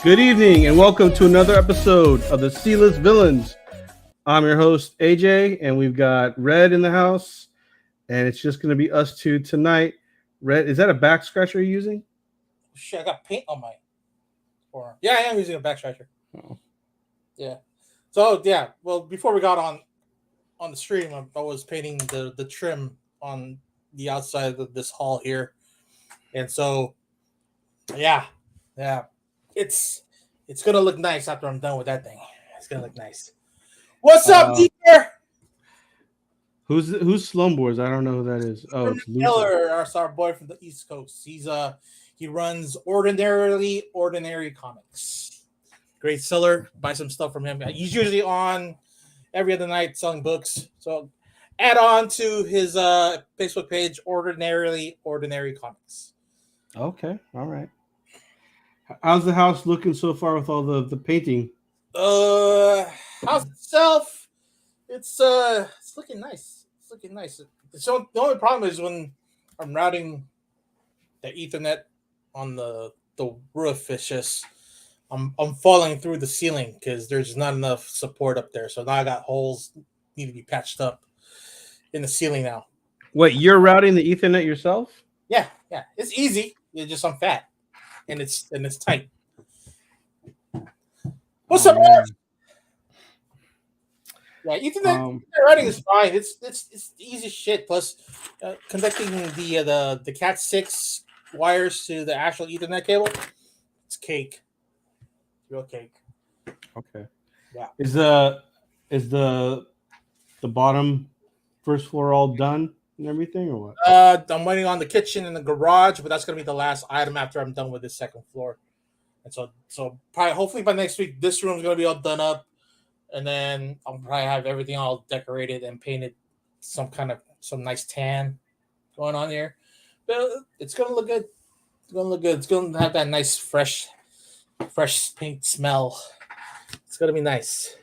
Good evening and welcome to another episode of the C-List Villains. I'm your host, AJ, and we've got Red in the house, and it's just going to be us two tonight. Red, is that a back scratcher you're using? Shit, I got paint on my forearm. Yeah, I am using a back scratcher. Oh. Yeah. So, yeah, well, before we got on the stream, I was painting the trim on the outside of this hall here. And so, yeah, it's going to look nice after I'm done with that thing. It's going to look nice. What's up, Deeper? Who's Slumboards? I don't know who that is. Oh, it's Miller, our boy from the East Coast. He runs Ordinary Comics. Great seller. Buy some stuff from him. He's usually on every other night selling books. So add on to his Facebook page, Ordinary Comics. Okay, all right. How's the house looking so far with all the painting? House itself, it's looking nice. It's looking nice. So the only problem is when I'm routing the Ethernet on the roof, it's just I'm falling through the ceiling because there's not enough support up there. So now I got holes need to be patched up in the ceiling now. Wait, you're routing the Ethernet yourself? Yeah. It's easy. It's just I'm fat. And it's tight. What's up, man? Yeah, Ethernet routing is fine. It's easy shit. Plus, connecting the Cat 6 wires to the actual Ethernet cable, it's cake. Real cake. Okay. Yeah. Is the bottom first floor all done and everything, or what? I'm waiting on the kitchen and the garage, but that's gonna be the last item after I'm done with the second floor. And so probably hopefully by next week this room's gonna be all done up, and then I'll probably have everything all decorated and painted some nice tan going on here. But it's gonna look good. It's gonna have that nice fresh paint smell. It's gonna be nice.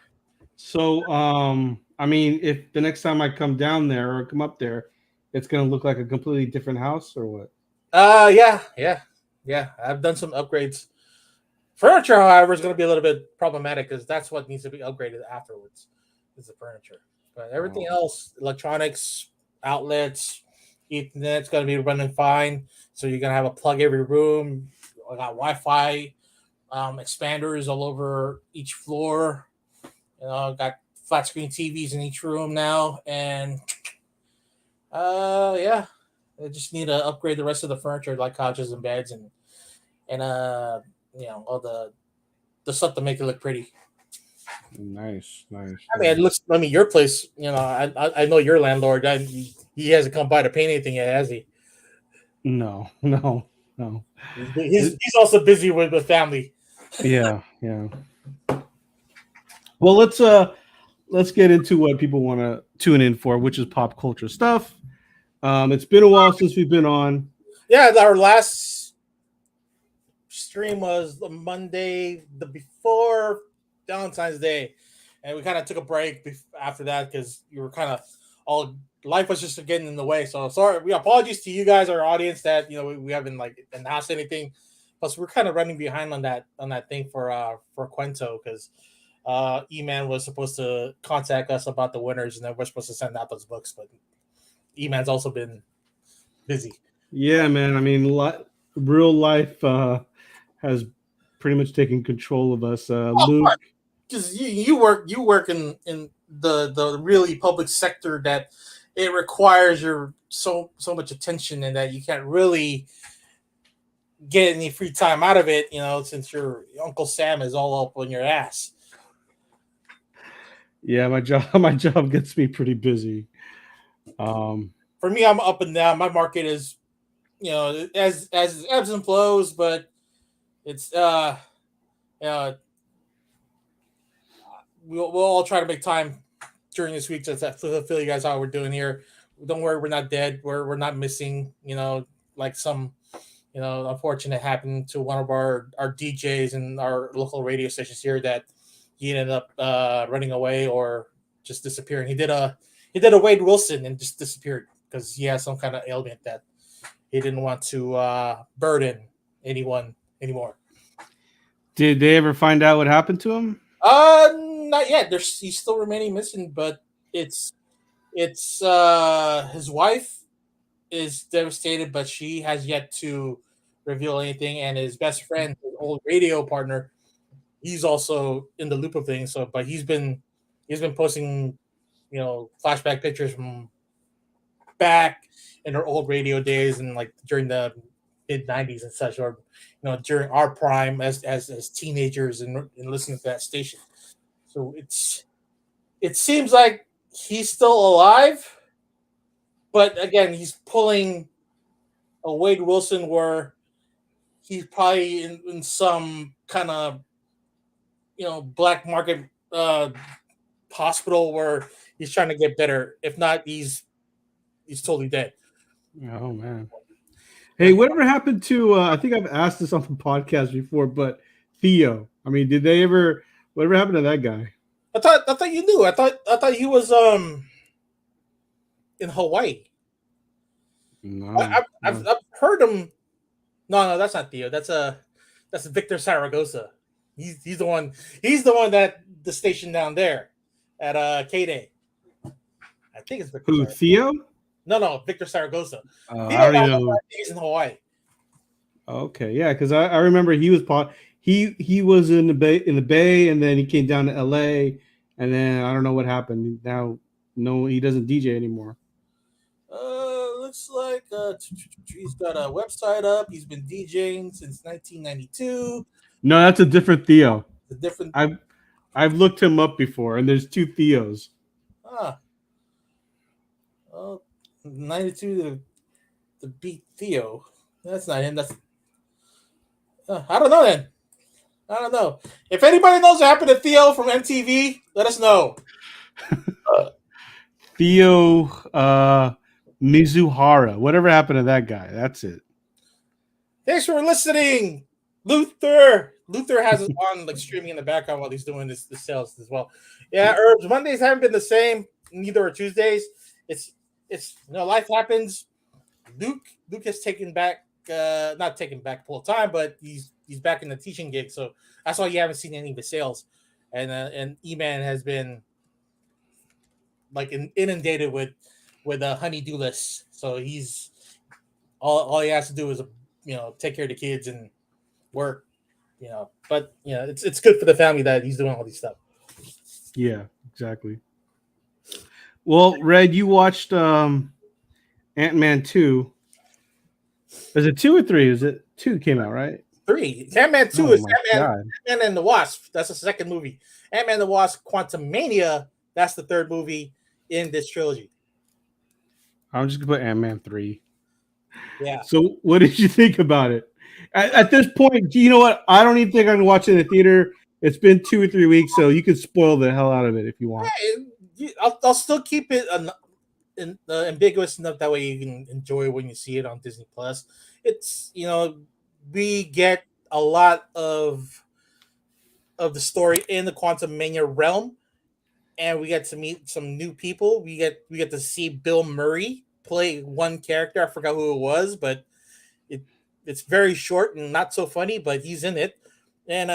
So, I mean, if the next time I come down there or come up there, it's gonna look like a completely different house, or what? Yeah. I've done some upgrades. Furniture, however, is going to be a little bit problematic because that's what needs to be upgraded afterwards. Is the furniture, but everything else, electronics, outlets, Ethernet's going to be running fine. So you're going to have a plug every room. I got Wi-Fi expanders all over each floor. Got flat screen TVs in each room now, and I just need to upgrade the rest of the furniture, like couches and beds and all the stuff to make it look pretty. Nice. I mean, it looks. I mean, your place. I know your landlord. He hasn't come by to paint anything yet, has he? No. He's also busy with the family. Yeah. Well, let's get into what people want to tune in for, which is pop culture stuff. It's been a while since we've been on. Yeah, our last stream was the Monday before Valentine's Day, and we kind of took a break after that because you were kind of all life was just getting in the way. So sorry, we apologies to you guys, our audience, that we haven't announced anything. Plus, we're kind of running behind on that thing for Quento because E-Man was supposed to contact us about the winners, and then we're supposed to send out those books, but E-Man's also been busy. Yeah, man. I mean, real life has pretty much taken control of us. Luke, because you work in the really public sector that it requires your so much attention, and that you can't really get any free time out of it. Since your Uncle Sam is all up on your ass. Yeah, my job gets me pretty busy. For me, I'm up and down. My market is, as ebbs and flows, but it's we'll all try to make time during this week to fill you guys out what we're doing here. Don't worry, we're not dead. We're not missing. Like some unfortunate happened to one of our DJs in our local radio stations here, that he ended up running away or just disappearing. He did a Wade Wilson and just disappeared because he has some kind of ailment that he didn't want to burden anyone anymore. Did they ever find out what happened to him? Not yet. He's still remaining missing, but it's his wife is devastated, but she has yet to reveal anything. And his best friend, his old radio partner, he's also in the loop of things. So, but he's been posting, flashback pictures from back in her old radio days and like during the mid 90s and such, or during our prime as teenagers and listening to that station. So it seems like he's still alive, but again, he's pulling a Wade Wilson where he's probably in some kind of black market hospital where he's trying to get better. If not, he's totally dead. Oh man. Hey, whatever happened to? I think I've asked this on the podcast before, but Theo. I mean, did they ever? Whatever happened to that guy? I thought you knew. I thought he was in Hawaii. No, I've heard him. No, that's not Theo. That's Victor Saragosa. He's the one. He's the one that the station down there at K Day. I think it's Victor. Who? Theo? No, Victor Saragosa. I don't even know. He's in Hawaii. Okay, yeah, because I remember he was he was in the Bay, and then he came down to LA, and then I don't know what happened. Now, no, he doesn't DJ anymore. Looks like he's got a website up. He's been DJing since 1992. No, that's a different Theo. A different. I've looked him up before, and there's two Theos. Well, 92 to beat Theo. That's not him. That's I don't know then. I don't know. If anybody knows what happened to Theo from MTV, let us know. Theo Mizuhara. Whatever happened to that guy? That's it. Thanks for listening, Luther. Luther has us on like streaming in the background while he's doing this sales as well. Yeah, Herbs. Mondays haven't been the same. Neither are Tuesdays. It's life happens. Luke has taken back. Not taken back full time, but he's back in the teaching gig, so that's why you haven't seen any of the sales. And E-Man has been like inundated with honey-do lists, so he's all he has to do is take care of the kids and work, But it's good for the family that he's doing all these stuff. Yeah, exactly. Well, Red, you watched Ant-Man 2. Is it 2 or 3? Is it 2 came out, right? 3. Ant-Man 2 is Ant-Man and the Wasp. That's the second movie. Ant-Man and the Wasp Quantumania, that's the third movie in this trilogy. I'm just going to put Ant-Man 3. Yeah. So what did you think about it? At this point, you know what? I don't even think I'm going to watch it in the theater. It's been 2 or 3 weeks, so you can spoil the hell out of it if you want. I'll still keep it ambiguous enough that way you can enjoy it when you see it on Disney Plus. It's we get a lot of the story in the Quantumania realm, and we get to meet some new people. We get to see Bill Murray play one character. I forgot who it was, but it's very short and not so funny, but he's in it. And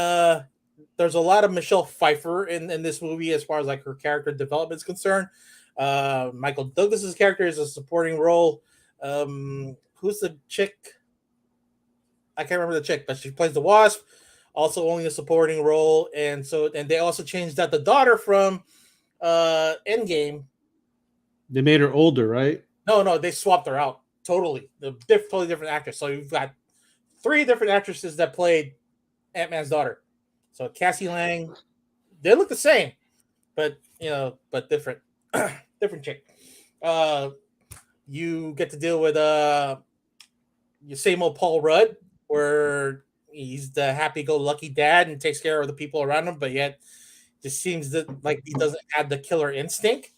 there's a lot of Michelle Pfeiffer in this movie as far as like her character development is concerned. Michael Douglas's character is a supporting role. Who's the chick? I can't remember the chick, but she plays the Wasp, also only a supporting role. And they also changed out the daughter from Endgame. They made her older, right? No, they swapped her out totally. Totally different actress. So you've got 3 different actresses that played Ant-Man's daughter. So Cassie Lang, they look the same, but different. Different chick. You get to deal with your same old Paul Rudd, where he's the happy-go-lucky dad and takes care of the people around him, but yet just seems like he doesn't have the killer instinct.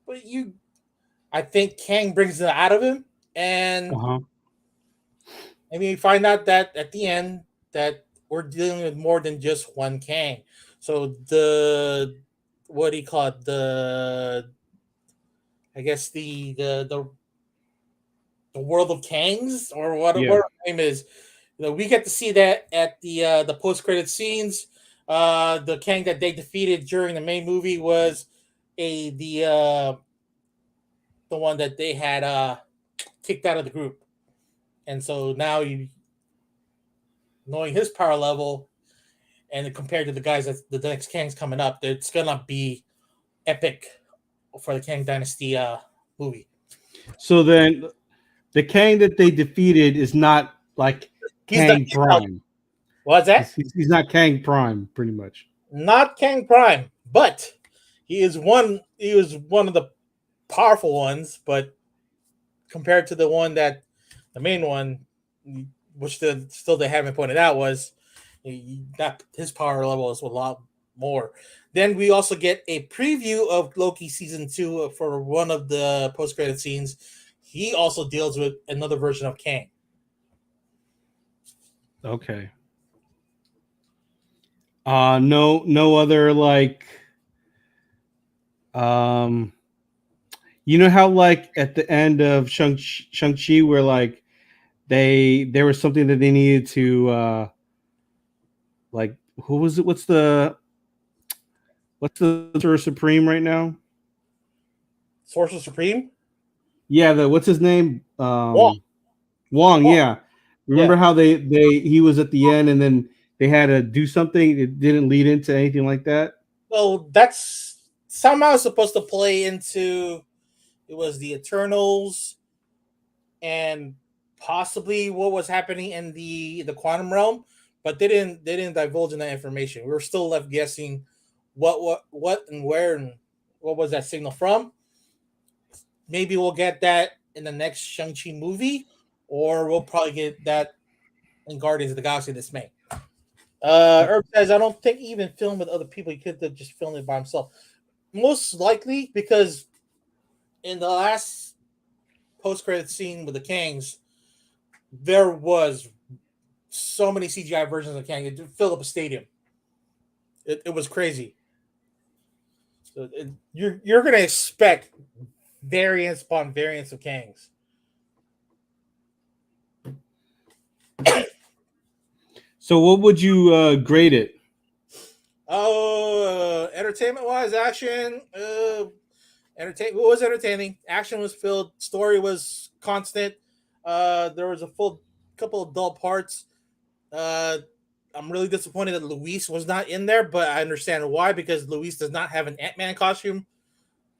But I think Kang brings it out of him, and I mean, you find out that at the end that we're dealing with more than just one Kang. So what do you call it? I guess the world of Kangs, or what her name is. We get to see that at the post credit scenes. The Kang that they defeated during the main movie was the one that they had kicked out of the group, and so now you knowing his power level and compared to the guys that the next Kang's coming up, it's gonna be epic for the Kang Dynasty movie. So then the Kang that they defeated is not like He's not Kang Prime. what's that? He's not Kang Prime, pretty much. Not Kang Prime, but he is one. He was one of the powerful ones, but compared to the one that the main one, which still they haven't pointed out, was that his power level is a lot more. Then we also get a preview of Loki season 2 for one of the post credit scenes. He also deals with another version of Kang. Okay. No other like you know how like at the end of Shang-Chi where like there was something that they needed to like who was it? What's the Sorcerer Supreme right now? Sorcerer Supreme? Yeah, the what's his name? Wong. Wong, Wong. yeah. Remember Yeah. how he was at the end and then they had to do something? It didn't lead into anything like that. Well, that's somehow supposed to play into it was the Eternals and possibly what was happening in the quantum realm, but they didn't divulge in that information. We were still left guessing what and where and what was that signal from. Maybe we'll get that in the next Shang-Chi movie, or we'll probably get that in Guardians of the Galaxy this May. Herb says, I don't think he even filmed with other people. He could have just filmed it by himself. Most likely because in the last post-credit scene with the Kangs, there was so many CGI versions of Kang. It filled up a stadium. It was crazy. So you're going to expect variants upon variants of Kangs. So what would you grade it? Entertainment wise, action. What was entertaining? Action was filled. Story was constant. There was a full couple of dull parts. I'm really disappointed that Luis was not in there, but I understand why because Luis does not have an Ant-Man costume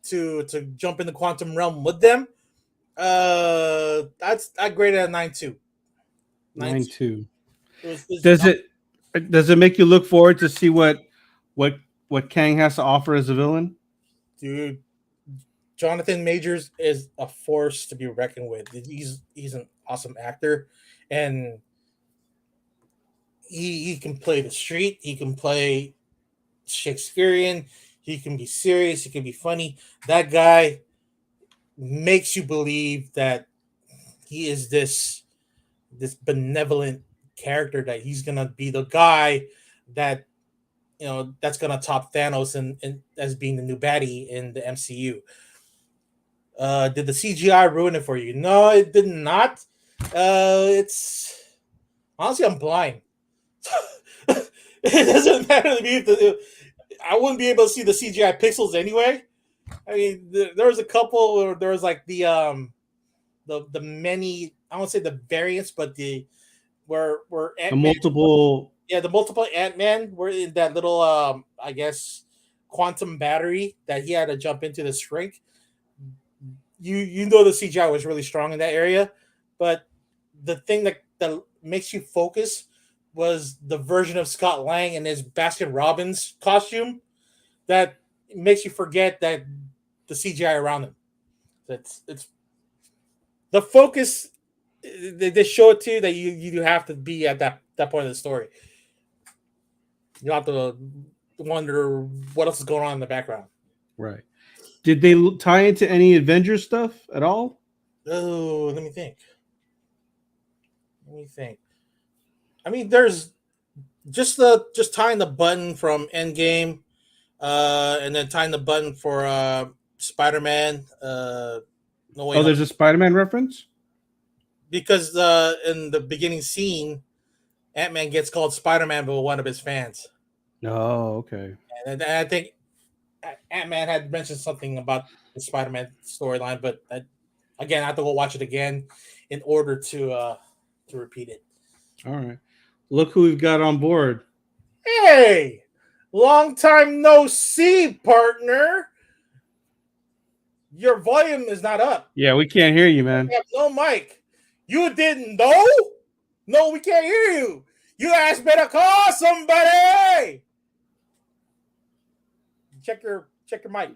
to jump in the quantum realm with them. I graded a 9.2. 9.2. It Does it make you look forward to see what what Kang has to offer as a villain? dude, Jonathan Majors is a force to be reckoned with. He's an awesome actor, and he can play the street. He can play Shakespearean. He can be serious. He can be funny. That guy makes you believe that he is this benevolent character, that he's gonna be the guy that that's gonna top Thanos and as being the new baddie in the MCU. Did the CGI ruin it for you? No, it did not. It's honestly I'm blind. It doesn't matter to me I wouldn't be able to see the CGI pixels anyway. I mean, there was a couple where there was like the many, I won't say the variants, but the where The Ant-Man, multiple. yeah, the multiple Ant-Man were in that little I guess quantum battery that he had to jump into to shrink. You know the CGI was really strong in that area, but the thing that makes you focus was the version of Scott Lang in his Baskin Robbins costume that makes you forget that the CGI around him. It's the focus. They show it to you that you have to be at that point of the story. You have to wonder what else is going on in the background. Right. Did they tie into any Avengers stuff at all? Oh, let me think. I mean, there's just tying the button from Endgame, and then tying the button for Spider-Man. No way Oh, home. there's a Spider-Man reference. Because in the beginning scene, Ant-Man gets called Spider-Man by one of his fans. Oh, okay. And I think Ant-Man had mentioned something about the Spider-Man storyline, but again, I have to go watch it again in order to repeat it. All right. Look who we've got on board. Hey, long time no see, partner. Your volume is not up. Yeah, we can't hear you, man. We have no mic. You didn't know? No, we can't hear you. You guys better call somebody. Check your mic.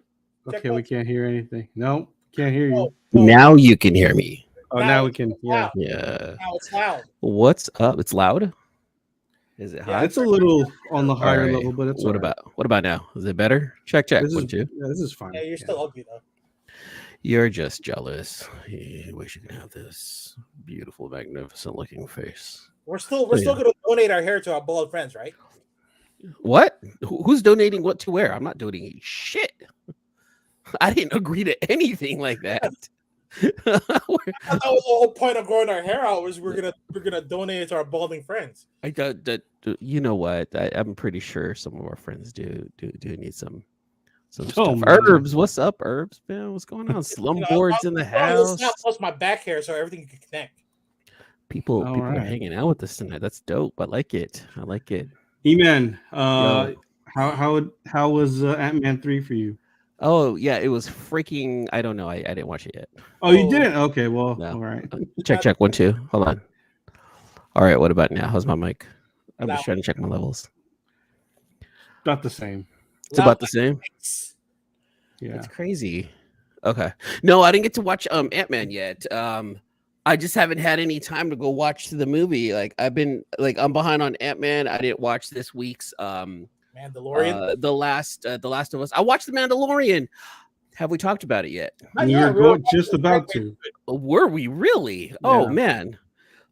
Okay, we can't hear anything. No, can't hear you. Now you can hear me. Oh, now we can. Yeah. Yeah. Now it's loud. What's up? It's loud. Is it Yeah, hot? it's a little on the higher All right. level, but it's what all right. about now? Is it better? Check. This One, is, two. yeah, this is fine. Yeah, you're still ugly though. You're just jealous. You wish you could have this beautiful, magnificent looking face. We're still gonna donate our hair to our bald friends, right? What? Who's donating what to where? I'm not donating shit. I didn't agree to anything like that. I thought that was the whole point of growing our hair out was we're gonna donate it to our balding friends. I got that. You know what? I'm pretty sure some of our friends do need some stuff. man. Herbs, what's up, Herbs? Man, what's going on? Slum boards in the house. Plus my back hair, so everything can connect. People All are right. hanging out with us tonight. That's dope. I like it. E-Man, Yo. how was Ant-Man 3 for you? Oh yeah, it was freaking. I don't know. I didn't watch it yet. Oh, you didn't? Okay, well, No. all right. Check 1 2. Hold on. All right. What about now? How's my mic? I'm Now. just trying to check my levels. About the same. It's about the same. Yeah. It's crazy. Okay. No, I didn't get to watch Ant-Man yet. I just haven't had any time to go watch the movie. Like I'm behind on Ant-Man. I didn't watch this week's Mandalorian. The Last of Us. I watched the Mandalorian. Have we talked about it yet? You're going just about to. Were we really? Yeah. Oh man.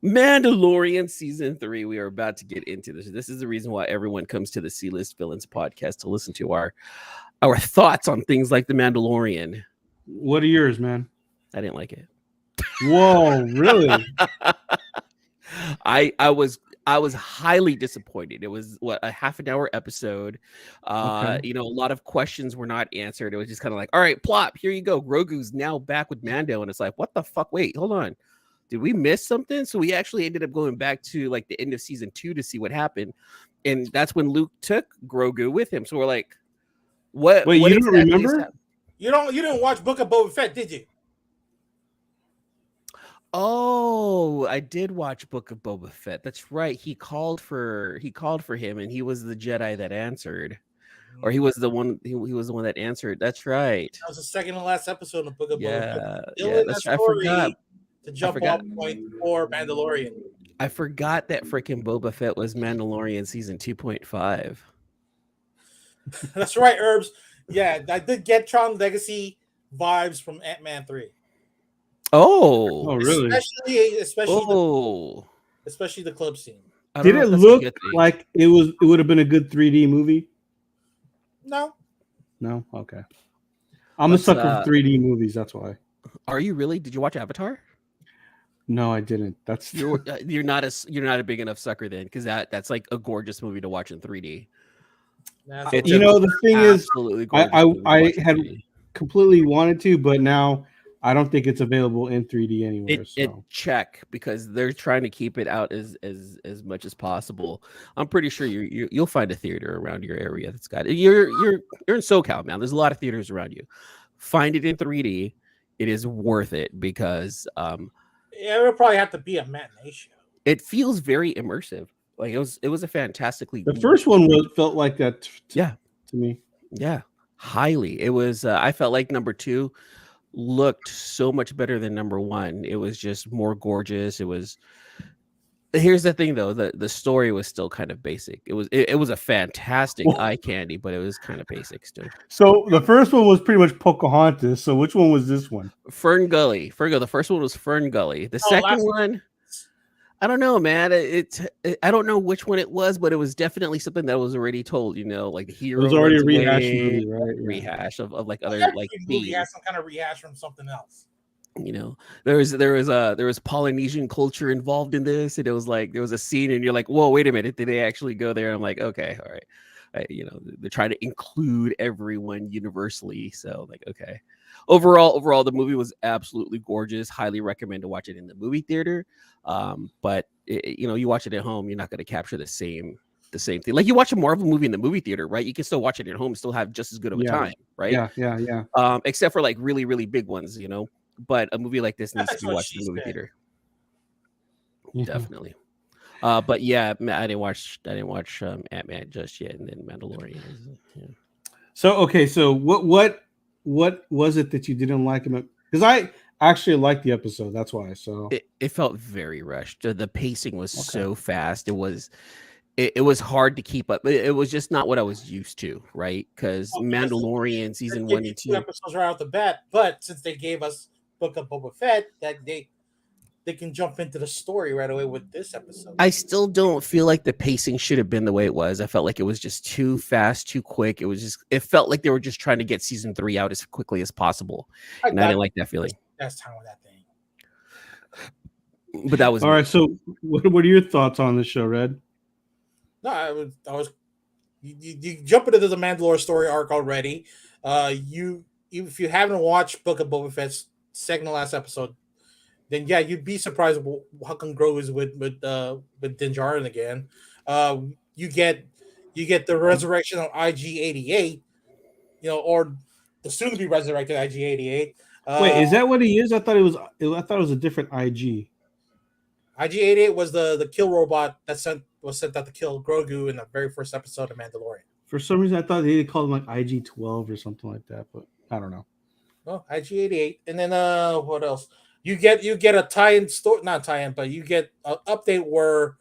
Mandalorian season 3. We are about to get into this. This is the reason why everyone comes to the C-List Villains podcast to listen to our thoughts on things like the Mandalorian. What are yours, man? I didn't like it. Whoa, really? I was highly disappointed. It was a half an hour episode. Okay. A lot of questions were not answered. It was just kind of like, all right, plop, here you go. Grogu's now back with Mando, and it's like, what the fuck? Wait, hold on. Did we miss something? So we actually ended up going back to like the end of season 2 to see what happened, and that's when Luke took Grogu with him. So we're like, what? Wait, what you don't exactly remember? You didn't watch Book of Boba Fett, did you? Oh, I did watch Book of Boba Fett. That's right. He called for him, and he was the Jedi that answered, or he was the one. He was the one that answered. That's right. That was the second and last episode of Book of Boba Fett. Yeah. That's right. I forgot. To jump off point for Mandalorian. I forgot that freaking Boba Fett was Mandalorian season 2.5. That's right, Herbs. Yeah, I did get Tron Legacy vibes from Ant-Man 3. Oh, really? Especially the club scene. Did it look like it would have been a good 3D movie? No. No? Okay. I'm a sucker for 3D movies, that's why. Are you really? Did you watch Avatar? No, I didn't. That's you're not a big enough sucker then, because that's like a gorgeous movie to watch in 3D. The thing is, I had completely wanted to, but now I don't think it's available in 3D anywhere. It check, because they're trying to keep it out as much as possible. I'm pretty sure you'll find a theater around your area that's got it. You're in SoCal, man. There's a lot of theaters around you. Find it in 3D. It is worth it because it would probably have to be a matinee show. It feels very immersive. Like it was a fantastically. The first one felt like that. To me. Yeah, highly. It was. I felt like number 2 looked so much better than number 1. It was just more gorgeous. It was. Here's the thing, though. The story was still kind of basic. It was a fantastic eye candy, but it was kind of basic still. So the first one was pretty much Pocahontas. So which one was this one? Fern Gully. The first one was Fern Gully. The second one, I don't know, man. I don't know which one it was, but it was definitely something that was already told. Like the hero. It was already a rehash movie, right? Rehash of like other like movie has some kind of rehash from something else. You know, there was Polynesian culture involved in this, and it was like there was a scene, and you're like, whoa, wait a minute, did they actually go there? I'm like, okay, all right. You know, they're trying to include everyone universally, so like, okay. Overall, the movie was absolutely gorgeous. Highly recommend to watch it in the movie theater. But you know, you watch it at home, you're not going to capture the same thing. Like you watch a Marvel movie in the movie theater, right? You can still watch it at home and still have just as good of a Yeah. time, right? Yeah. Except for like really, really big ones, you know. But a movie like this needs to That's be what watched in she the movie said. theater. Mhm. Definitely. But yeah, I didn't watch Ant-Man just yet, and then Mandalorian. Yeah. So okay, so what was it that you didn't like him? Because I actually liked the episode. That's why. So It felt very rushed. The pacing was okay. so fast. It was hard to keep up. It was just not what I was used to, right? Because Well, because Mandalorian they season give 1 you and 2 2. episodes right off the bat, but since they gave us Book of Boba Fett, that they can jump into the story right away with this episode. I still don't feel like the pacing should have been the way it was. I felt like it was just too fast, too quick. It felt like they were just trying to get season 3 out as quickly as possible. And I didn't like that feeling. That's time with that thing. But that was All right. So what are your thoughts on the show, Red? No, I was you jump into the Mandalore story arc already. If you haven't watched Book of Boba Fett's second to last episode, then yeah, you'd be surprised how come Grogu is with Din Djarin again. You get the resurrection of IG-88, you know, or the soon to be resurrected IG-88. Wait, is that what he is? I thought it was a different IG. IG-88 was the kill robot that was sent out to kill Grogu in the very first episode of Mandalorian. For some reason, I thought they called him like IG-12 or something like that, but I don't know. Well, IG-88, and then what else? You get a tie-in story, not tie-in, but you get an update where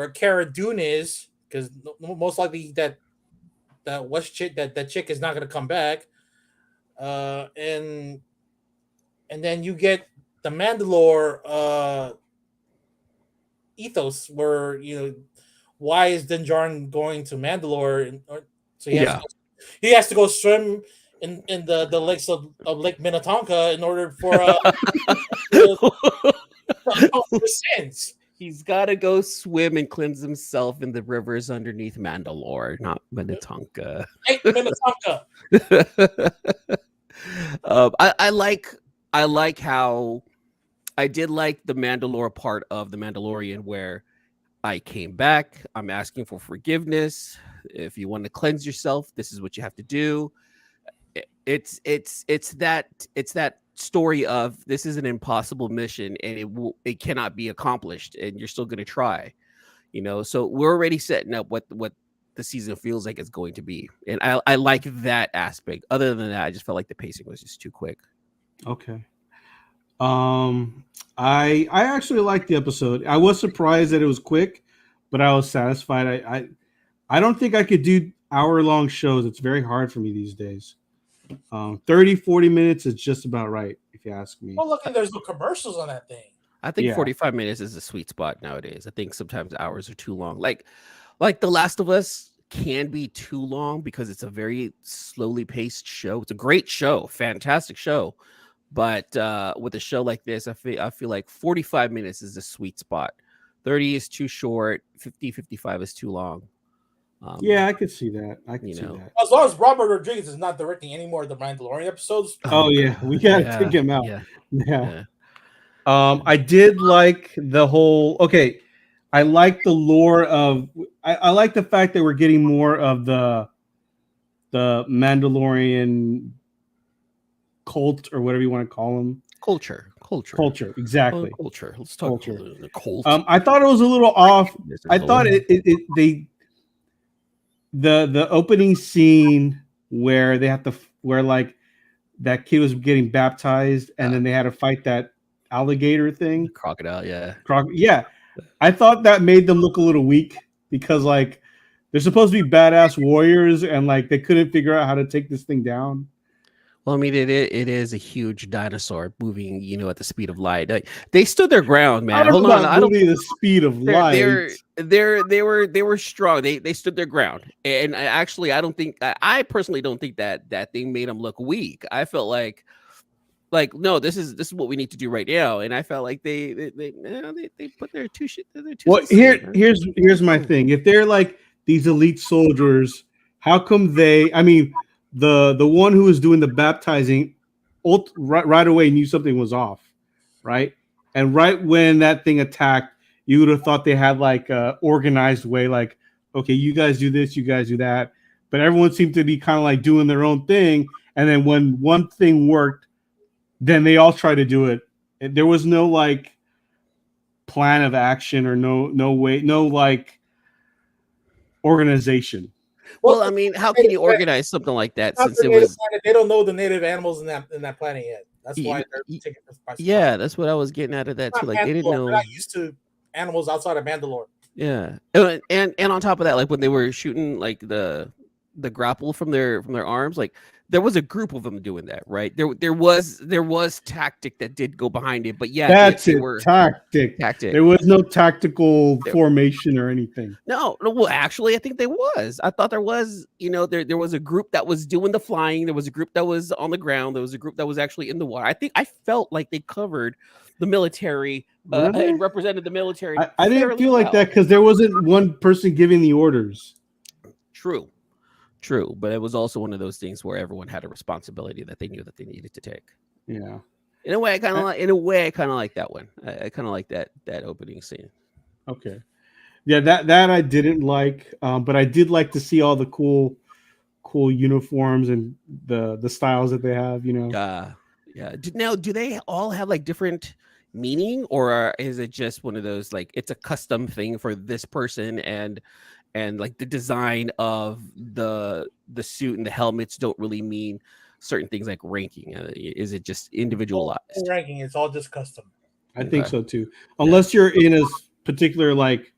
Cara Dune is, because most likely that chick is not going to come back, and then you get the Mandalore ethos, where why is Din Djarin going to Mandalore? So he has to go swim in the lakes of Lake Minnetonka in order for sins. He's got to go swim and cleanse himself in the rivers underneath Mandalore, not Minnetonka. Lake Minnetonka. I like how I did like the Mandalore part of the Mandalorian where I came back. I'm asking for forgiveness. If you want to cleanse yourself, this is what you have to do. It's that story of this is an impossible mission and it cannot be accomplished, and you're still going to try. You know, so we're already setting up what the season feels like it's going to be, and I like that aspect. Other than that, I just felt like the pacing was just too quick. Okay. I actually liked the episode. I was surprised that it was quick, but I was satisfied. I don't think I could do hour-long shows. It's very hard for me these days. 30, 40 minutes is just about right, if you ask me. Well, look, there's no commercials on that thing. I think 45 minutes is a sweet spot nowadays. I think sometimes hours are too long. Like The Last of Us can be too long because it's a very slowly paced show. It's a great show, fantastic show. But with a show like this, I feel like 45 minutes is a sweet spot. 30 is too short. 55 is too long. Yeah, I could see that. I can see that. As long as Robert Rodriguez is not directing any more of the Mandalorian episodes. Oh yeah, we gotta take him out. Yeah. I did like the whole. Okay, I like the lore of. I like the fact that we're getting more of the Mandalorian cult or whatever you want to call them. Culture, exactly. Culture. Let's talk about the cult. I thought it was a little off. I thought the opening scene where they have to where like that kid was getting baptized and then they had to fight that alligator thing, crocodile. Yeah. I thought that made them look a little weak because like they're supposed to be badass warriors and like they couldn't figure out how to take this thing down. Well, I mean, it is a huge dinosaur moving, at the speed of light. They stood their ground, man. Hold on, I don't the speed of light. They were strong. They stood their ground, and I personally don't think that thing made them look weak. I felt like like, no, this is what we need to do right now. And I felt like they put their two shit. Their two Well, cents in there, man. here's my thing. If they're like these elite soldiers, how come they? I mean, the one who was doing the baptizing, right away knew something was off, right? And right when that thing attacked, you would have thought they had like a organized way, like, okay, you guys do this, you guys do that, but everyone seemed to be kind of like doing their own thing. And then when one thing worked, then they all try to do it. There was no like plan of action or no way, no like organization. Well, I mean, how can you organize something like that since it was? They don't know the native animals in that planet yet. That's why they're taking this by surprise. Yeah, that's what I was getting out of that too. Like they didn't know. They're not used to animals outside of Mandalore. Yeah, and on top of that, like when they were shooting like the grapple from their arms, like there was a group of them doing that, right? There was tactic that did go behind it, but yeah, that's they it. were Tactic. There was no tactical formation or anything. No, well, actually, I think there was. I thought there was. You know, there was a group that was doing the flying. There was a group that was on the ground. There was a group that was actually in the water. I felt like they covered the military and represented the military. I didn't feel like that because there wasn't one person giving the orders. True, but it was also one of those things where everyone had a responsibility that they knew that they needed to take. Yeah. In a way, I kind of like that one. I kind of like that opening scene. Okay. Yeah, that I didn't like, but I did like to see all the cool uniforms and the styles that they have. You know. Yeah. Now, do they all have like different meaning, or is it just one of those like it's a custom thing for this person and like the design of the suit and the helmets don't really mean certain things like ranking? Is it just individualized? Ranking, it's all just custom. I think so too. Unless you're in a particular, like,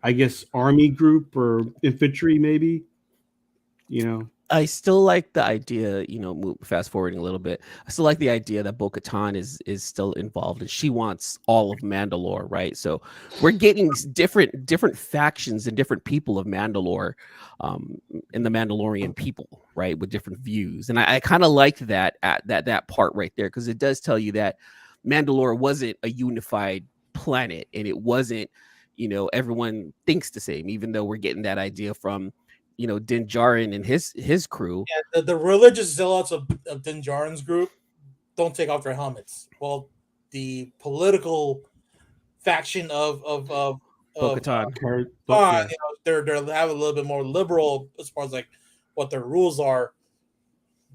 I guess, army group or infantry, maybe. You know. I still like the idea, you know, fast forwarding a little bit. I still like the idea that Bo-Katan is still involved and she wants all of Mandalore, right? So we're getting different factions and different people of Mandalore, in the Mandalorian people, right, with different views. And I kind of like that part right there because it does tell you that Mandalore wasn't a unified planet and it wasn't, you know, everyone thinks the same, even though we're getting that idea from, you know, Din Djarin and his crew. Yeah, the religious zealots of Din Djarin's group don't take off their helmets. Well, the political faction of Bo-Katan, you know, they're have a little bit more liberal as far as like what their rules are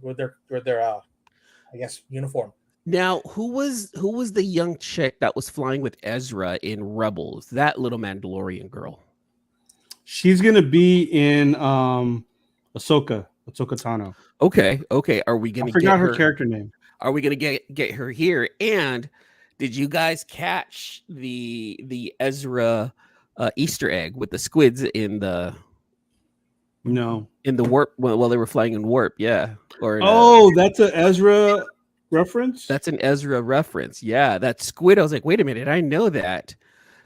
with their I guess uniform. Now, who was the young chick that was flying with Ezra in Rebels? That little Mandalorian girl. She's gonna be in Ahsoka Tano. Okay. Are we gonna? I forgot her character name. Are we gonna get her here? And did you guys catch the Ezra Easter egg with the squids in the? No. In the warp while they were flying in warp, yeah. Or that's an Ezra reference. That's an Ezra reference. Yeah, that squid. I was like, wait a minute, I know that.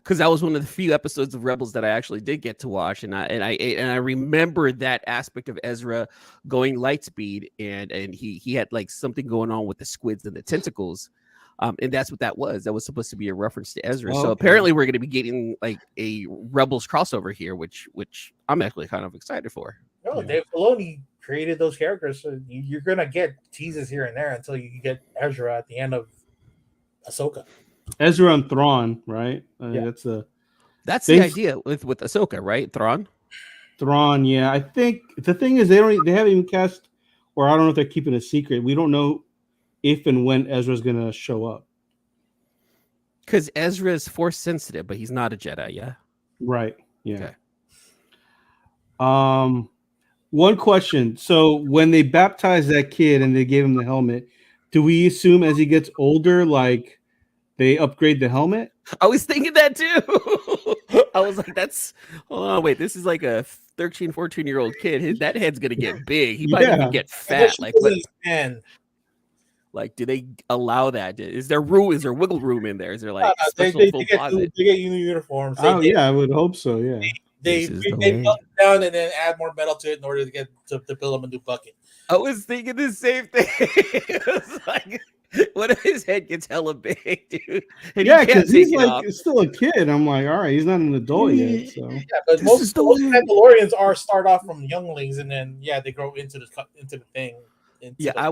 Because that was one of the few episodes of Rebels that I actually did get to watch, and I remember that aspect of Ezra going light speed, and he had like something going on with the squids and the tentacles, and that's what that was. That was supposed to be a reference to Ezra. So apparently we're going to be getting like a Rebels crossover here, which I'm actually kind of excited for. No, Dave Filoni created those characters, so you're going to get teases here and there until you get Ezra at the end of Ahsoka. Ezra and Thrawn, right? Yeah. That's the idea with Ahsoka, right? Thrawn, yeah. I think the thing is they haven't even cast, or I don't know if they're keeping a secret. We don't know if and when Ezra's gonna show up. Because Ezra is force sensitive, but he's not a Jedi, yeah. Right. Yeah. Okay. One question. So when they baptized that kid and they gave him the helmet, do we assume as he gets older, like they upgrade the helmet? I was thinking that too. I was like, hold on, wait, this is like a 13, 14-year-old kid. That head's going to get big. He might even get fat. Like, do they allow that? Is there wiggle room in there? Is there like they get uniforms. I would hope so, yeah. They melt it down and then add more metal to it in order to get to build them a new bucket. I was thinking the same thing. It was like, What if his head gets hella big, dude? And Yeah, he can't because he's take it like off? still a kid. I'm like, all right, he's not an adult yet. So Yeah, but This is most the Mandalorians are start off from younglings, and then they grow into the thing. Yeah, I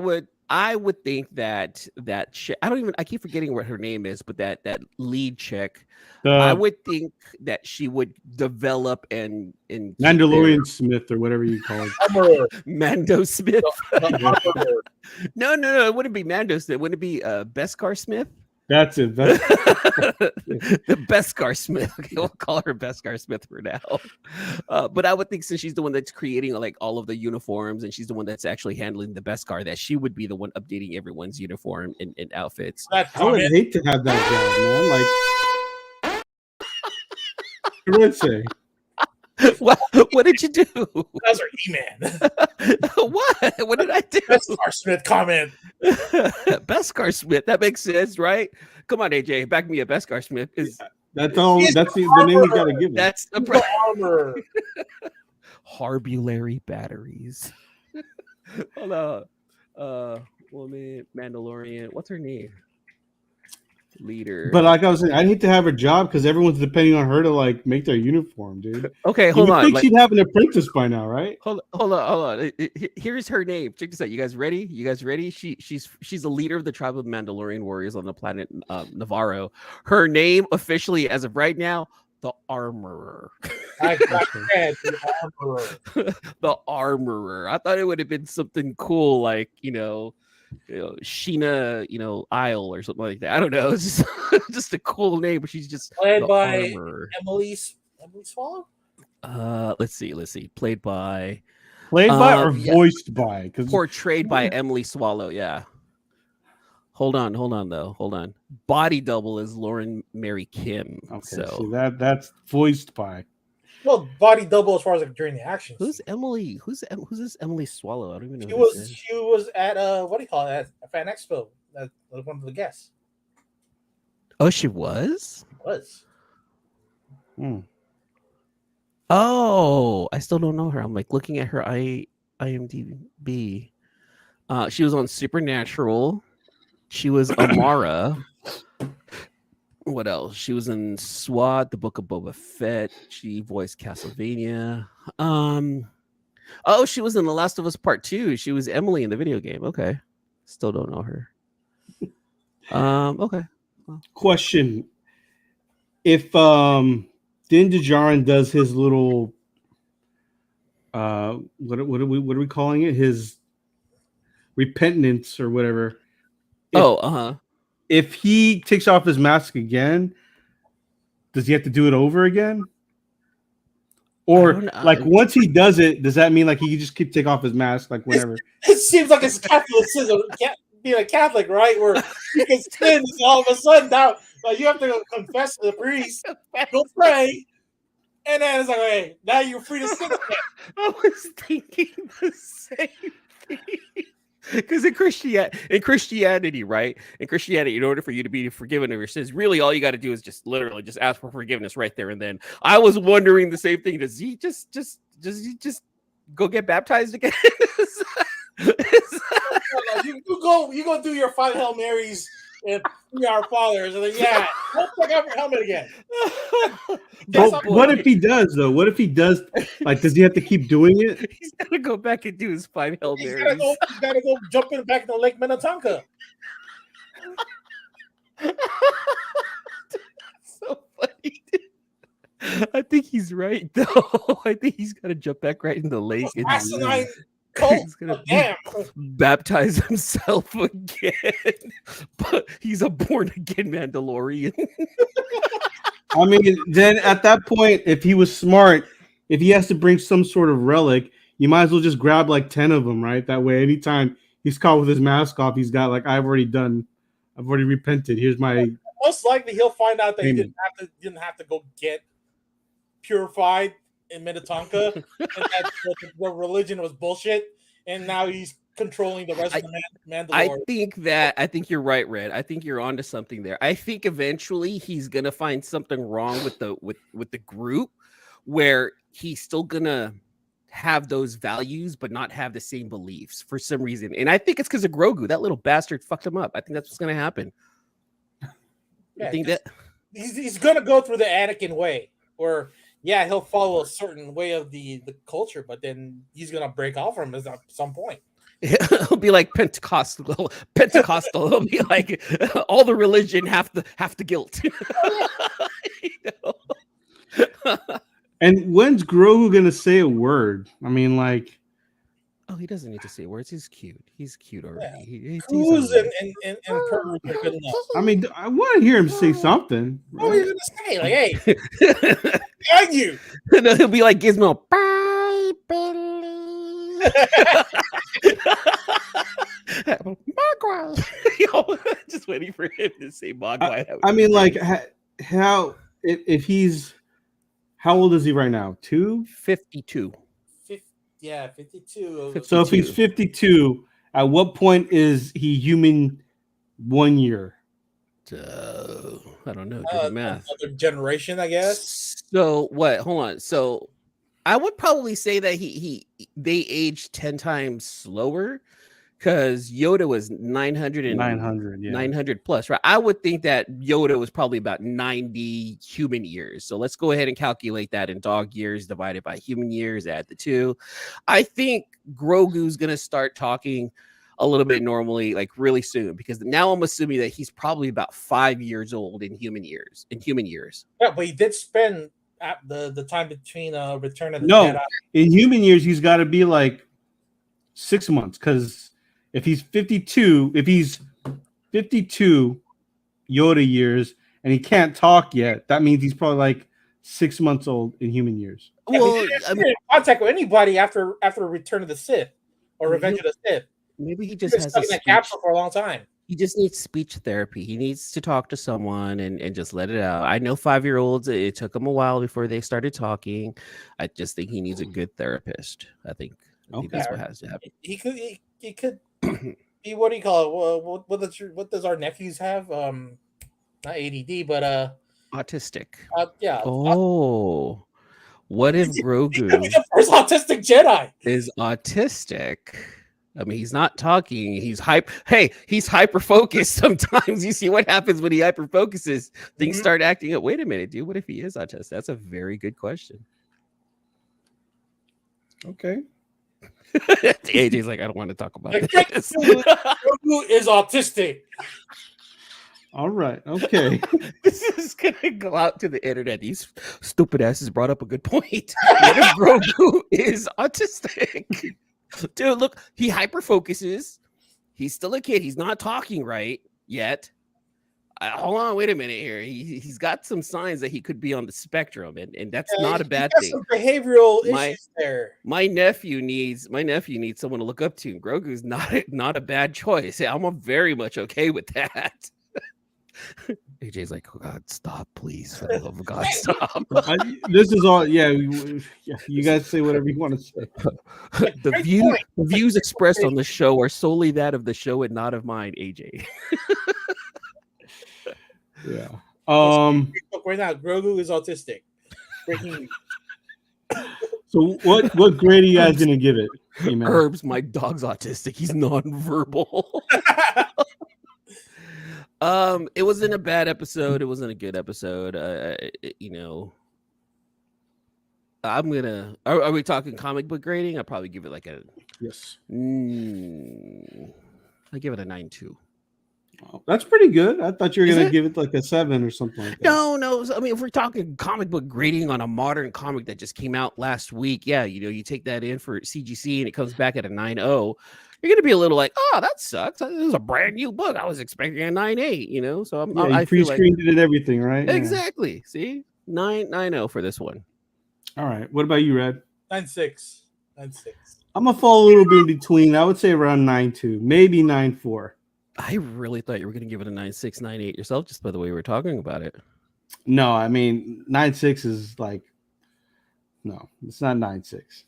would think that I keep forgetting what her name is, but that lead chick, I the would think that she would develop and keep their Mandalorian Smith or whatever you call it. armorer. Mando Smith. The armorer. No, it wouldn't be Mando Smith. Wouldn't it be Beskar Smith? That's it. That's The Beskar Smith. Okay, we'll call her Beskar Smith for now. But I would think since she's the one that's creating like all of the uniforms and she's the one that's actually handling the Beskar, that she would be the one updating everyone's uniform and outfits. That I would comment. hate to have that job, man. Like, what did I say? What did you do? That's our E-Man. What did I do? That's our Smith comment. Beskar Smith. That makes sense, right? Come on, AJ, back me up. Beskar Smith is That's all. He's That's the name you got to give him. that's the The armorer. Harbulary batteries. Hold on. Woman, Mandalorian. What's her name? Leader. But like I was saying, I'd hate to have her job because everyone's depending on her to like make their uniform, dude. Okay, You hold would on. think Like, she'd have an apprentice by now, right? hold on. Here's her name. Check this out. You guys ready? She's a leader of the tribe of Mandalorian warriors on the planet Navarro. Her name officially, as of right now, the Armorer. I said the armorer. The Armorer. I thought it would have been something cool, like Sheena, Isle or something like that. I don't know. It's just a cool name, but she's just Played the by Armorer. Emily Swallow. Let's see. Played by, Or yeah. voiced by? Because portrayed by Emily Swallow. Yeah. Hold on. Body double is Lauren Mary Kim. okay, So see that's voiced by. Well, body double as far as like during the action. who's Emily? Who's this Emily Swallow? I don't even know. She who this was is. she was at what do you call it? At Fan Expo. That was one of the guests. Oh, she was. Was Hmm. Oh, I still don't know her. I'm like looking at her IMDb. She was on Supernatural. She was Amara. What else? She was in SWAT, The Book of Boba Fett. She voiced Castlevania. Oh, she was in The Last of Us Part 2. She was Emily in the video game. Okay. Still don't know her. Okay. Question: if Din Djarin does his little what are we calling it? His repentance or whatever. If he takes off his mask again, does he have to do it over again? Or like once he does it, does that mean like he can just keep take off his mask like whenever? it seems like it's Catholicism, being a Catholic, right? Where you can sin, and all of a sudden now like, you have to go confess to the priest, go pray, and then it's like, hey, now you're free to sin. I was thinking the same thing. Because in Christianity, right? In Christianity, in order for you to be forgiven of your sins, really all you got to do is just literally just ask for forgiveness right there and then. I was wondering the same thing. Does he just go get baptized again? You go do your 5 Hail Marys and 3 Our Fathers, and then don't take off your helmet again. But what if he does though? What if he does? Like, does he have to keep doing it? He's gotta go back and do his 5 Hail He's Marys. gotta go jump in back in the Lake Minnetonka. So funny. I think he's right though. I think he's gotta jump back right in the lake. Asinine cult. He's gonna Damn. baptize himself again. But he's a born again Mandalorian. I mean, then at that point, if he was smart, if he has to bring some sort of relic, you might as well just grab like 10 of them, right? That way, anytime he's caught with his mask off, he's got like, I've already repented. Here's my. Most likely, he'll find out that he didn't have to go get purified in Minnetonka, and that the religion was bullshit, and now he's controlling the rest of the Mandalorian. I think you're right, Red. I think you're onto something there. I think eventually he's gonna find something wrong with the group where he's still gonna have those values but not have the same beliefs for some reason. And I think it's because of Grogu. That little bastard fucked him up. I think that's what's going to happen. Yeah, I think that he's going to go through the Anakin way, where he'll follow a certain way of the culture, but then he's going to break off from it at some point. it'll be like Pentecostal. It'll be like all the religion have the guilt. You know? And when's Grogu gonna say a word? I mean, like, Oh, he doesn't need to say words. He's cute. He's cute already. He's Coos alright. and perverts are good enough. I mean, I want to hear him say something. What are you gonna say? Like, hey, behind you. No, he'll be like Gizmo. Bye, Billy. Mogwai. Yo, just waiting for him to say Mogwai. I mean, like, how if he's how old is he right now? 52. 52. So if he's 52, at what point is he human 1 year? I don't know. Do the math. Another generation, I guess. So what? Hold on. So I would probably say that they aged 10 times slower because Yoda was 900 plus, right? I would think that Yoda was probably about 90 human years. So let's go ahead and calculate that in dog years divided by human years, add the two. I think Grogu's going to start talking a little bit normally, like really soon, because now I'm assuming that he's probably about 5 years old in human years. Yeah, but he did spend the time between Return of the No, Jedi. in human years, he's got to be like 6 months because if he's 52 Yoda years and he can't talk yet, that means he's probably like 6 months old in human years. Well, he didn't in contact with anybody after Return of the Sith or Revenge of the Sith. Maybe he just has stuck in that capsule for a long time. He just needs speech therapy. He needs to talk to someone and just let it out. I know 5-year-olds, it took them a while before they started talking. I just think he needs a good therapist. I think that's what has to happen. He could be, what do you call it? What does our nephews have? Not ADD, but autistic. Yeah. Oh, what if Grogu he could be the first autistic Jedi is autistic? I mean, he's not talking. He's he's hyper focused. Sometimes you see what happens when he hyper focuses. Things start acting up. Wait a minute, dude. What if he is autistic? That's a very good question. Okay. AJ's like, I don't want to talk about this. Grogu is autistic. All right. Okay. This is gonna go out to the internet. These stupid asses brought up a good point. What if Grogu is autistic? Dude, look, he hyper focuses. He's still a kid. He's not talking right yet. Hold on, wait a minute here. He's got some signs that he could be on the spectrum, and that's not a bad thing. Some behavioral issues there. My nephew needs someone to look up to. Grogu's not a bad choice. I'm very much okay with that. AJ's like, oh God, stop, please. For the love of God, stop. This is all, you guys say whatever you want to say. The views expressed on the show are solely that of the show and not of mine, AJ. Yeah. Right now, Grogu is autistic. Breaking news. So what grade are you guys gonna give it? Herbs, my dog's autistic. He's nonverbal. It wasn't a bad episode. It wasn't a good episode. I'm gonna. Are we talking comic book grading? I'll probably give it like a yes. I give it a 9.2. Oh, that's pretty good. I thought you were gonna give it like a 7 or something like that. No. I mean, if we're talking comic book grading on a modern comic that just came out last week, you take that in for CGC and it comes back at a 9.0. You're gonna be a little like, oh, that sucks. This is a brand new book. I was expecting a 9.8. So I pre-screened it and everything, right? Exactly. Yeah. See, 9.0 for this one. All right. What about you, Red? 9.6. I'm gonna fall a little bit in between. I would say around 9.2, maybe 9.4. I really thought you were going to give it a 9.6, 9.8 yourself, just by the way we were talking about it. No, I mean 9.6 is like, no, it's not 9.6.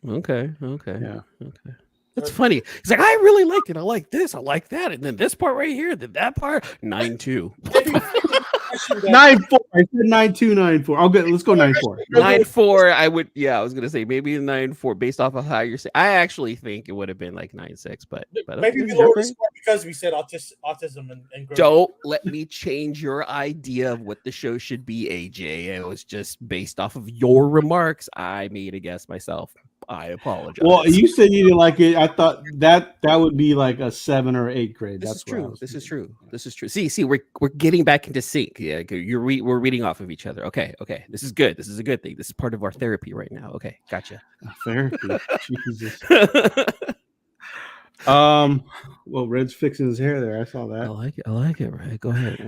Okay. Yeah. Okay. That's funny. He's like, I really like it. I like this. I like that. And then this part right here, then that part, 9.2. question that 9-4. I said 9-2, 9-4. I'll go. Let's go 9-4. 9-4. I would. Yeah, I was gonna say maybe 9-4 based off of how you're saying. I actually think it would have been like 9-6, but maybe okay, we lowered the okay. score because we said autism and growth. Don't let me change your idea of what the show should be, AJ. It was just based off of your remarks. I made a guess myself. I apologize. Well, you said you didn't like it. I thought that would be like a 7 or 8 grade. This That's is true. This is true. This is true. See, we're getting back into sync. Yeah, we're reading off of each other. Okay. This is good. This is a good thing. This is part of our therapy right now. Okay, gotcha. Therapy. Jesus. Well, Red's fixing his hair there. I saw I that. like it. Right. Go ahead.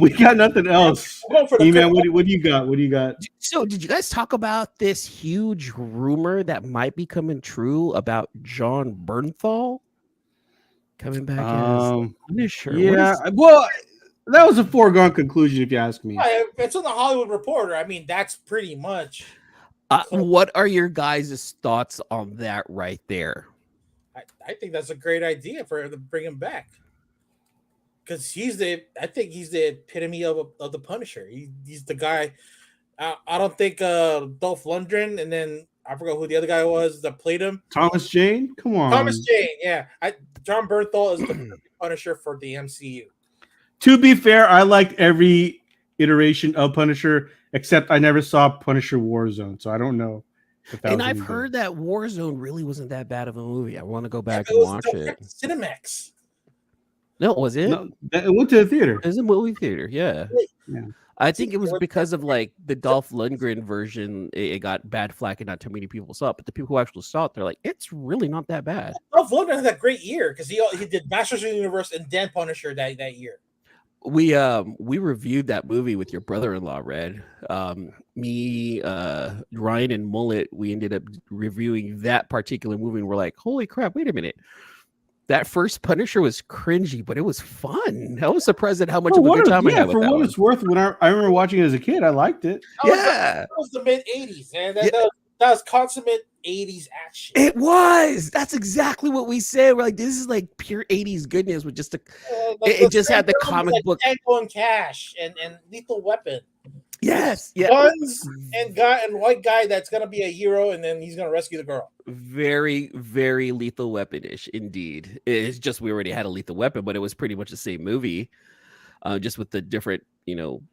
We got nothing else. We're going for the E-Man, what do you got? What do you got? So, did you guys talk about this huge rumor that might be coming true about John Bernthal coming back as Punisher? Yeah. Well, that was a foregone conclusion, if you ask me. It's on the Hollywood Reporter. I mean, that's pretty much. What are your guys' thoughts on that right there? I think that's a great idea for him to bring him back. Because I think he's the epitome of the Punisher. He's the guy. I don't think Dolph Lundgren, and then I forgot who the other guy was that played him. Thomas Jane? Come on. Thomas Jane, yeah. John Bernthal is the perfect Punisher for the MCU. To be fair, I liked every iteration of Punisher, except I never saw Punisher Warzone, so I don't know. And I've heard that Warzone really wasn't that bad of a movie. I want to go back and watch it. Cinemax. No, was it? No, it went to the theater. It was a movie theater, yeah. Yeah. I think it was because of like the Dolph Lundgren version. It got bad flack and not too many people saw it. But the people who actually saw it, they're like, it's really not that bad. Dolph Lundgren had that great year because he did Masters of the Universe and then Punisher that year. We reviewed that movie with your brother-in-law, Red. Me, Ryan, and Mullet. We ended up reviewing that particular movie, and we're like, "Holy crap! Wait a minute! That first Punisher was cringy, but it was fun. I was surprised at how much of a good time I had with for that what one. it's worth, when I remember watching it as a kid, I liked it. That was the mid '80s, man. That was consummate '80s action. It was. That's exactly what we said. We're like, this is like pure '80s goodness with just it just had the comic book. Tango and Cash and Lethal Weapon. Yes, yeah. Guns and white guy that's gonna be a hero, and then he's gonna rescue the girl. Very, very Lethal Weapon-ish, indeed. It's just we already had a Lethal Weapon, but it was pretty much the same movie, just with the different,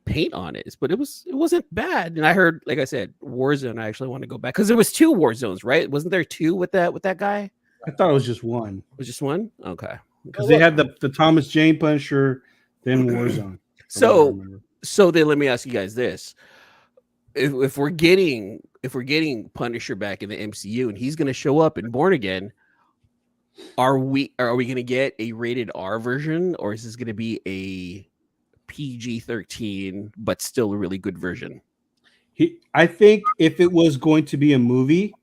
paint on it. But it wasn't bad. And I heard, like I said, Warzone. I actually want to go back because there was 2 Warzones, right? Wasn't there 2 with that guy? I thought it was just one. It was just one? Okay. Because they had the Thomas Jane Punisher, then Warzone. So then let me ask you guys this. If we're getting Punisher back in the MCU and he's going to show up in Born Again, are we going to get a rated R version, or is this going to be a PG-13 but still a really good version? I think if it was going to be a movie,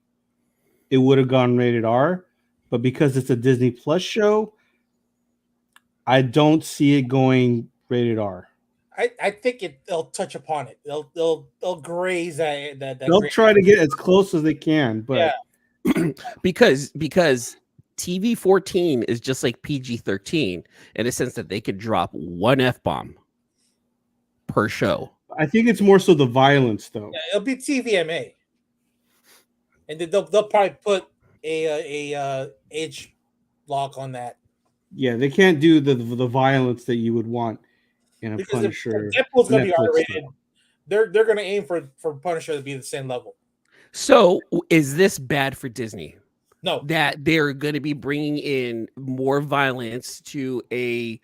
it would have gone rated R, but because it's a Disney Plus show, I don't see it going rated R. I think they'll touch upon it. They'll graze that. They'll try to get as close as they can, but because TV 14 is just like PG-13 in a sense that they could drop one F-bomb per show. I think it's more so the violence, though. Yeah, it'll be TVMA, and then they'll probably put a age lock on that. Yeah, they can't do the violence that you would want in a because Punisher. Deadpool's going to be R-rated. They're going to aim for Punisher to be the same level. So, is this bad for Disney? No, that they're going to be bringing in more violence to a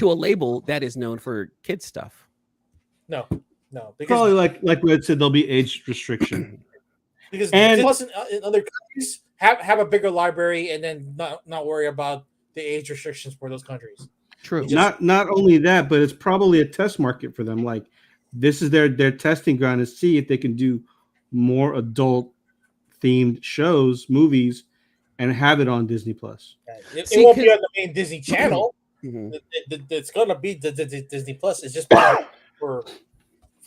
label that is known for kids stuff. No, because probably like we had said, there'll be age restriction. Because in other countries have a bigger library and then not worry about the age restrictions for those countries. True. Not only that, but it's probably a test market for them. Like this is their testing ground to see if they can do more adult themed shows, movies, and have it on Disney Plus. It won't be on the main Disney channel. Mm-hmm. It's gonna be the Disney Plus. It's just for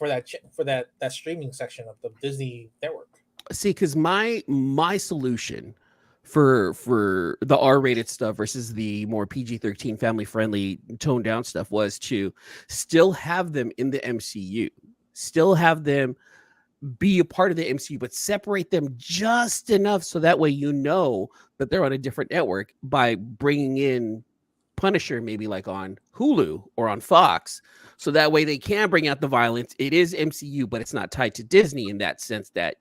that streaming section of the Disney network. See, because my solution for the R-rated stuff versus the more PG-13 family-friendly toned down stuff was to still have them in the MCU, still have them be a part of the MCU, but separate them just enough so that way you know that they're on a different network by bringing in Punisher maybe like on Hulu or on Fox, so that way they can bring out the violence. It is MCU, but it's not tied to Disney in that sense that,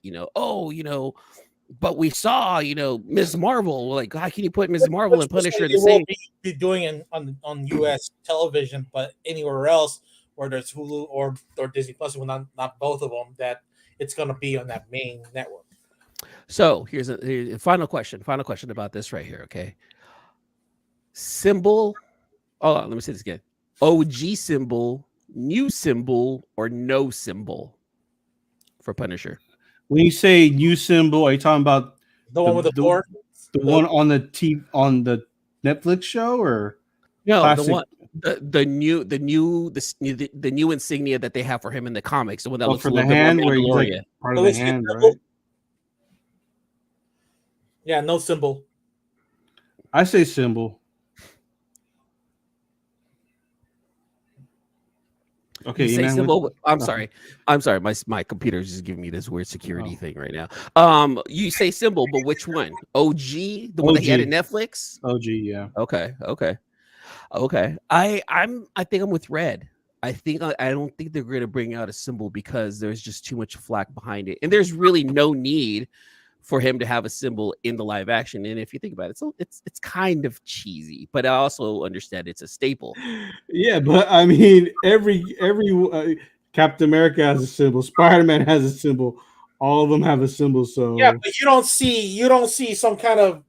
but we saw, Ms. Marvel. Like, how can you put Ms. Marvel and Punisher in the same? Be doing on US television, but anywhere else where there's Hulu or Disney Plus, well, not both of them, that it's going to be on that main network. So here's a final question about this right here. Okay, symbol. Hold on, let me say this again. OG symbol, new symbol, or no symbol for Punisher? When you say new symbol, are you talking about the one with the board? The one on the on the Netflix show, or no, classic? The one the new insignia that they have for him in the comics, the one that looks for a the little hand, bit more where he's like part of the hand, right? Yeah, no symbol. I say symbol. Okay, you say symbol. I'm sorry. My computer is just giving me this weird security thing right now. You say symbol, but which one? OG, the one that he had at Netflix. OG, yeah. Okay. I think I'm with Red. I don't think they're going to bring out a symbol because there's just too much flack behind it, and there's really no need for him to have a symbol in the live action. And if you think about it, it's kind of cheesy, but I also understand it's a staple. Yeah, but I mean, every Captain America has a symbol. Spider-Man has a symbol. All of them have a symbol. So yeah, but you don't see some kind of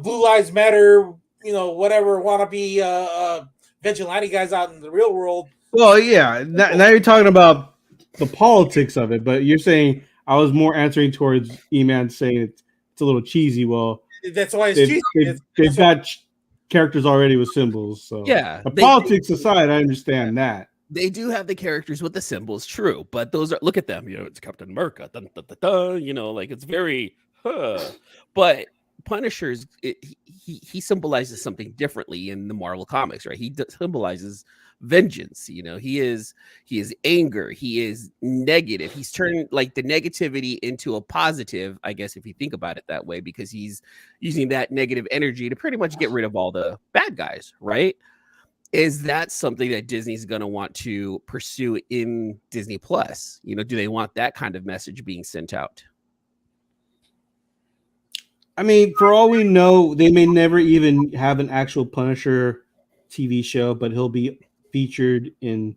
Blue Lives Matter, whatever wannabe vigilante guys out in the real world. Well, yeah. Now you're talking about the politics of it, but you're saying I was more answering towards E-Man saying it's a little cheesy. Well, that's why it's cheesy. They've got characters already with symbols. So yeah, the politics aside, I understand that. They do have the characters with the symbols, true, but those are, look at them, it's Captain America, dun, dun, dun, dun, like it's very, but Punisher's, he symbolizes something differently in the Marvel comics, right? He symbolizes vengeance. He is anger. He is negative. He's turned like the negativity into a positive, I guess, if you think about it that way, because he's using that negative energy to pretty much get rid of all the bad guys, right? Is that something that Disney's going to want to pursue in Disney Plus? Do they want that kind of message being sent out? I mean, for all we know, they may never even have an actual Punisher TV show, but he'll be featured in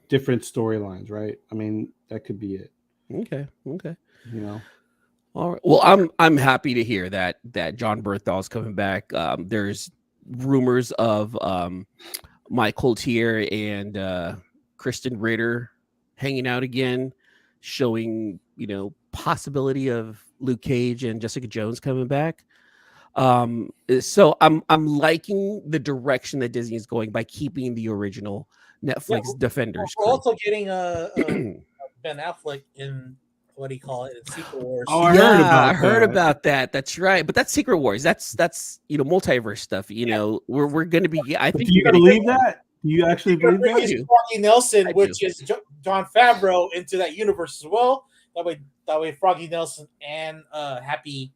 different storylines, right? I mean, that could be it. Okay. All right. Well, I'm happy to hear that John Berthal's coming back. There's rumors of Mike Coltier and Kristen Ritter hanging out again, showing possibility of Luke Cage and Jessica Jones coming back. So I'm liking the direction that Disney is going by keeping the original Netflix Defenders. We're also getting Ben Affleck in, what do you call it? In Secret Wars. Oh, I heard about that. That's right. But that's Secret Wars. That's multiverse stuff. We're going to be. I think. Do you believe that? Do you actually believe that? Froggy Nelson, which is Jon Favreau, into that universe as well. That way, Froggy Nelson and Happy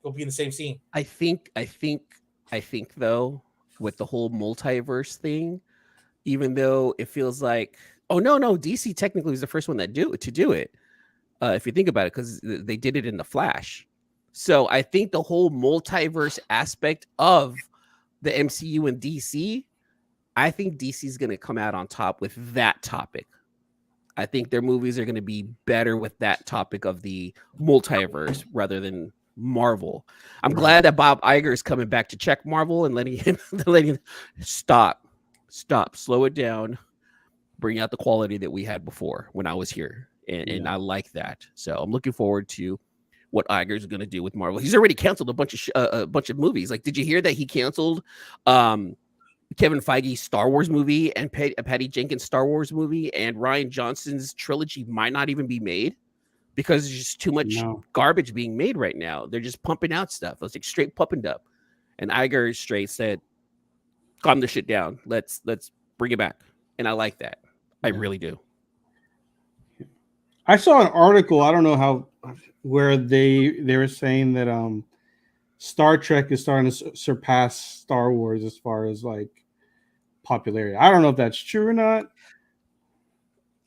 will be in the same scene. I think though, with the whole multiverse thing, even though it feels like, no, DC technically was the first one to do it. If you think about it, because they did it in the Flash. So I think the whole multiverse aspect of the MCU and DC, I think DC is going to come out on top with that topic. I think their movies are going to be better with that topic of the multiverse rather than Marvel. I'm glad that Bob Iger is coming back to check Marvel and letting him stop, slow it down, bring out the quality that we had before when I was here. And I like that. So I'm looking forward to what Iger is going to do with Marvel. He's already canceled a bunch of movies. Like, did you hear that he canceled Kevin Feige's Star Wars movie and Patty Jenkins' Star Wars movie, and Rian Johnson's trilogy might not even be made because there's just too much No. garbage being made right now. They're just pumping out stuff. It's like straight pump and dump. And Iger straight said, calm this shit down. Let's bring it back. And I like that. I really do. I saw an article, I don't know where they were saying that Star Trek is starting to surpass Star Wars as far as like popularity. I don't know if that's true or not.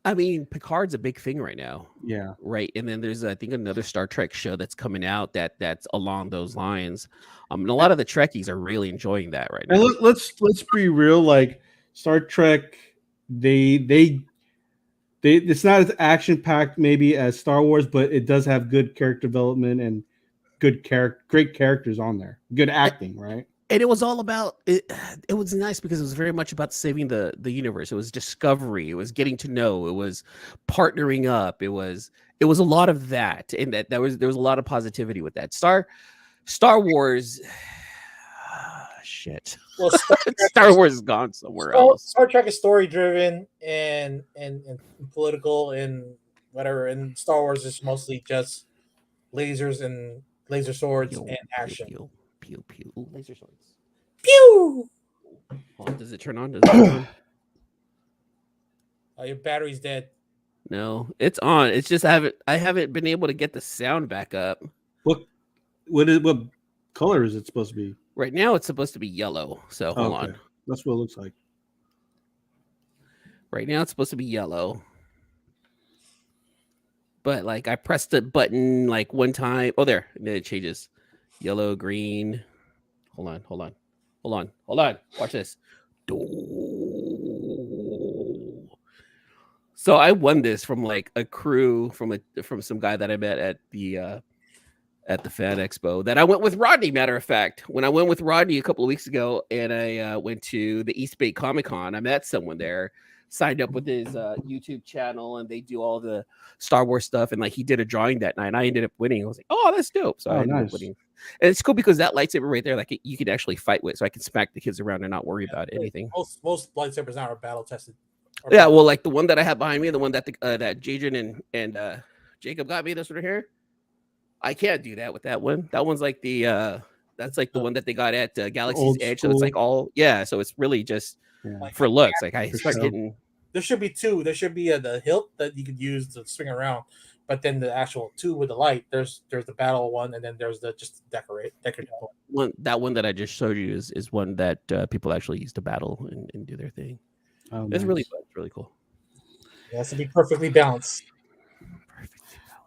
I mean, Picard's a big thing right now. Yeah. Right. And then there's, I think, another Star Trek show that's coming out that's along those lines. And a lot of the Trekkies are really enjoying that right now. And let's be real. Like Star Trek, they it's not as action packed maybe as Star Wars, but it does have good character development and great characters on there. Good acting, right? And it was all about it. It was nice because it was very much about saving the universe. It was discovery. It was getting to know. It was partnering up. It was a lot of that, and there was a lot of positivity with that. Star Wars, shit. Well, Star Wars is gone somewhere else. Star Trek is story driven and political and whatever, and Star Wars is mostly just lasers and laser swords and action. Pew, pew, pew. Ooh, laser swords. Pew! Oh, does it turn on? Does it turn on? Oh, your battery's dead. No, it's on. It's just I haven't been able to get the sound back up. What color is it supposed to be? Right now, it's supposed to be yellow. So hold on. That's what it looks like. Right now, it's supposed to be yellow. But like I pressed the button like one time. Oh, there. And then it changes. Yellow, green. Hold on. Watch this. So I won this from like a crew from some guy that I met at the Fan Expo that I went with Rodney. Matter of fact, when I went with Rodney a couple of weeks ago and I went to the East Bay Comic Con, I met someone there, signed up with his YouTube channel, and they do all the Star Wars stuff. And like he did a drawing that night, and I ended up winning. I was like, oh, that's dope. So I ended up winning. And it's cool because that lightsaber right there, like you can actually fight with, so I can smack the kids around and not worry about anything. Most lightsabers now are battle tested. Yeah, well, like the one that I have behind me, the one that that Jadrian and Jacob got me, this one here, I can't do that with that one. That one's like that's like the one that they got at Galaxy's Edge. So it's like so it's really just for looks. Like I start hitting. There should be two. There should be the hilt that you could use to swing around, but then the actual two with the light. There's the battle one, and then there's the just decorative one. That one that I just showed you is one that people actually use to battle and do their thing. Oh, it's really fun. It's really cool. It has to be perfectly balanced.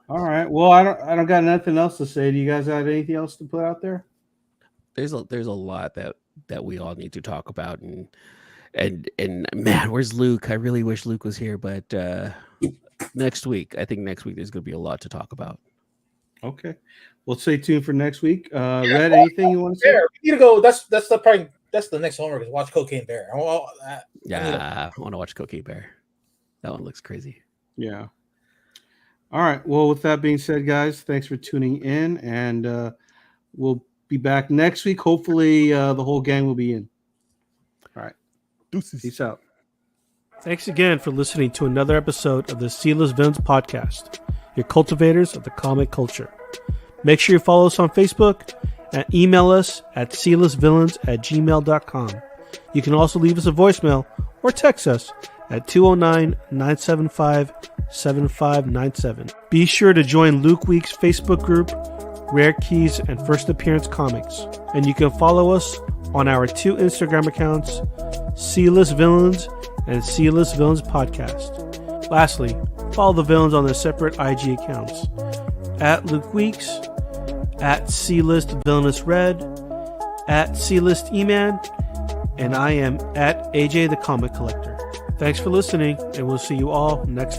All right. Well, I don't got nothing else to say. Do you guys have anything else to put out there? There's a lot that we all need to talk about, and man, where's Luke? I really wish Luke was here, but next week there's going to be a lot to talk about. Okay. Well, stay tuned for next week. Red, anything you want to say? We need to go. That's the next homework is watch Cocaine Bear. I want to watch Cocaine Bear. That one looks crazy. Yeah. All right. Well, with that being said, guys, thanks for tuning in, and we'll be back next week. Hopefully, the whole gang will be in. All right. Deuces. Peace out. Thanks again for listening to another episode of the Sealess Villains Podcast, your cultivators of the comic culture. Make sure you follow us on Facebook and email us at sealessvillains@gmail.com. You can also leave us a voicemail or text us at 209-975-7597. Be sure to join Luke Week's Facebook group, Rare Keys and First Appearance Comics. And you can follow us on our two Instagram accounts, Sealess Villains and Sealess Villains Podcast. Lastly, follow the villains on their separate IG accounts, at Luke Weeks, at C-List Villainous Red, at C-List E-Man, and I am at AJ the Comic Collector. Thanks for listening, and we'll see you all next time.